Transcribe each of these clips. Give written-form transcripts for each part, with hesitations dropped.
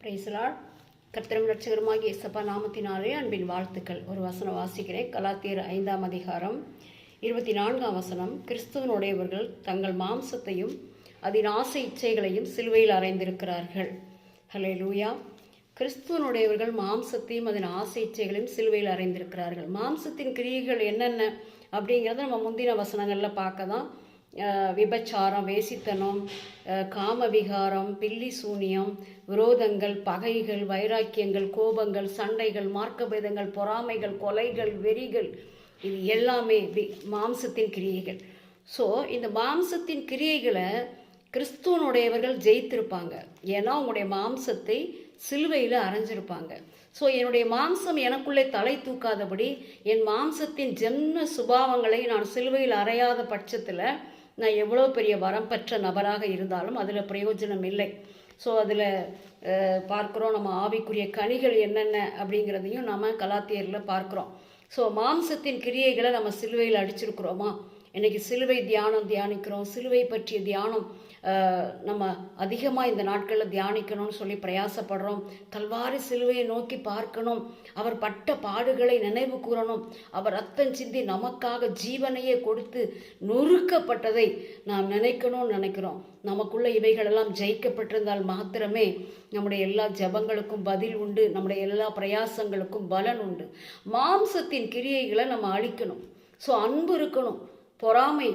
Praise the Lord. கர்த்தரும் இரட்சகருமாகிய இயேசப்பா நாமத்தினாலே அன்பின் வாழ்த்துக்கள். ஒரு வசனம் வாசிக்கிறேன். கலாத்தியர் 5ஆம் அதிகாரம் 24ஆம் வசனம். கிறிஸ்துவனுடையவர்கள் தங்கள் மாம்சத்தையும் அதன் ஆசை இச்சைகளையும் சிலுவையில் அறைந்திருக்கிறார்கள். ஹல்லேலூயா. கிறிஸ்துவனுடையவர்கள் மாம்சத்தையும் அதன் ஆசை இச்சைகளையும் சிலுவையில் அறைந்திருக்கிறார்கள். மாம்சத்தின் கிரியைகள் என்னென்ன அப்படிங்கிறத நம்ம முந்தின வசனங்களில் பார்க்க தான். விபச்சாரம், வேசித்தனம், காமவிகாரம், பில்லி சூனியம், விரோதங்கள், பகைகள், வைராக்கியங்கள், கோபங்கள், சண்டைகள், மார்க்கபேதங்கள், பொறாமைகள், கொலைகள், வெறிகள், இது எல்லாமே மாம்சத்தின் கிரியைகள். ஸோ இந்த மாம்சத்தின் கிரியைகளை கிறிஸ்துவனுடையவர்கள் ஜெயித்திருப்பாங்க. ஏன்னா அவங்களுடைய மாம்சத்தை சிலுவையில் அரைஞ்சிருப்பாங்க. ஸோ என்னுடைய மாம்சம் எனக்குள்ளே தலை தூக்காதபடி என் மாம்சத்தின் ஜென்ம சுபாவங்களை நான் சிலுவையில் அறையாத பட்சத்தில் நான் எவ்வளோ பெரிய வரம் பெற்ற நபராக இருந்தாலும் அதில் பிரயோஜனம் இல்லை. ஸோ அதில் பார்க்குறோம், நம்ம ஆவிக்குரிய கனிகள் என்னென்ன அப்படிங்கிறதையும் நம்ம கலாத்தியரில் பார்க்குறோம். ஸோ மாம்சத்தின் கிரியைகளை நம்ம சிலுவையில் அடிச்சிருக்கிறோமா? இன்றைக்கி சிலுவை தியானிக்கிறோம். சிலுவை பற்றிய தியானம் நம்ம அதிகமாக இந்த நாட்களில் தியானிக்கணும்னு சொல்லி பிரயாசப்படுறோம். கல்வாரி சிலுவையை நோக்கி பார்க்கணும். அவர் பட்ட பாடுகளை நினைவு கூறணும். அவர் ரத்தம் சிந்தி நமக்காக ஜீவனையே கொடுத்து நொறுக்கப்பட்டதை நாம் நினைக்கிறோம். நமக்குள்ள இவைகளெல்லாம் ஜெயிக்கப்பட்டிருந்தால் மாத்திரமே நம்முடைய எல்லா ஜபங்களுக்கும் பதில் உண்டு. நம்முடைய எல்லா பிரயாசங்களுக்கும் பலன் உண்டு. மாம்சத்தின் கிரியைகளை நம்ம அழிக்கணும். ஸோ அன்பு இருக்கணும். பொறாமை,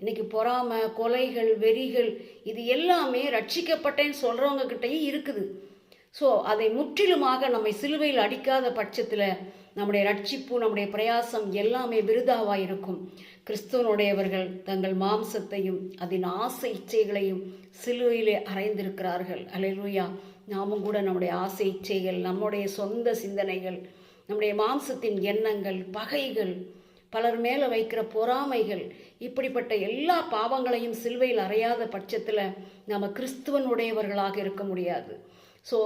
இன்னைக்கு பொறாமை, கொலைகள், வெறிகள், இது எல்லாமே ரட்சிக்கப்பட்டேன்னு சொல்கிறவங்க கிட்டையும் இருக்குது. ஸோ அதை முற்றிலுமாக நம்மை சிலுவையில் அடிக்காத பட்சத்தில் நம்முடைய ரட்சிப்பு, நம்முடைய பிரயாசம் எல்லாமே விருதாவாக இருக்கும். கிறிஸ்துவனுடையவர்கள் தங்கள் மாம்சத்தையும் அதன் ஆசை இச்சைகளையும் சிலுவையிலே அறைந்திருக்கிறார்கள். அல்லேலூயா. நாமும் கூட நம்முடைய ஆசை இச்சைகள், நம்முடைய சொந்த சிந்தனைகள், நம்முடைய மாம்சத்தின் எண்ணங்கள், பகைகள், பலர் மேலே வைக்கிற பொறாமைகள், இப்படிப்பட்ட எல்லா பாவங்களையும் சிலுவையில் அறையாத பட்சத்தில் நம்ம கிறிஸ்துவனுடையவர்களாக இருக்க முடியாது. ஸோ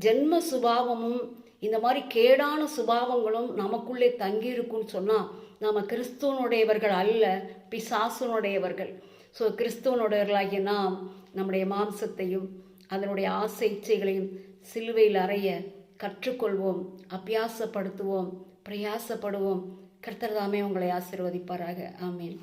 ஜென்ம சுபாவமும் இந்த மாதிரி கேடான சுபாவங்களும் நமக்குள்ளே தங்கியிருக்குன்னு சொன்னால் நாம் கிறிஸ்துவனுடையவர்கள் அல்ல, பிசாசுனுடையவர்கள். ஸோ கிறிஸ்துவனுடையவர்களாகிய நாம் நம்முடைய மாம்சத்தையும் அதனுடைய ஆசை இச்சைகளையும் சிலுவையில் அறைய கற்றுக்கொள்வோம், அபியாசப்படுத்துவோம், பிரயாசப்படுவோம். கர்த்தர் தாமே உங்களை ஆசீர்வதிப்பாராக. ஆமென்.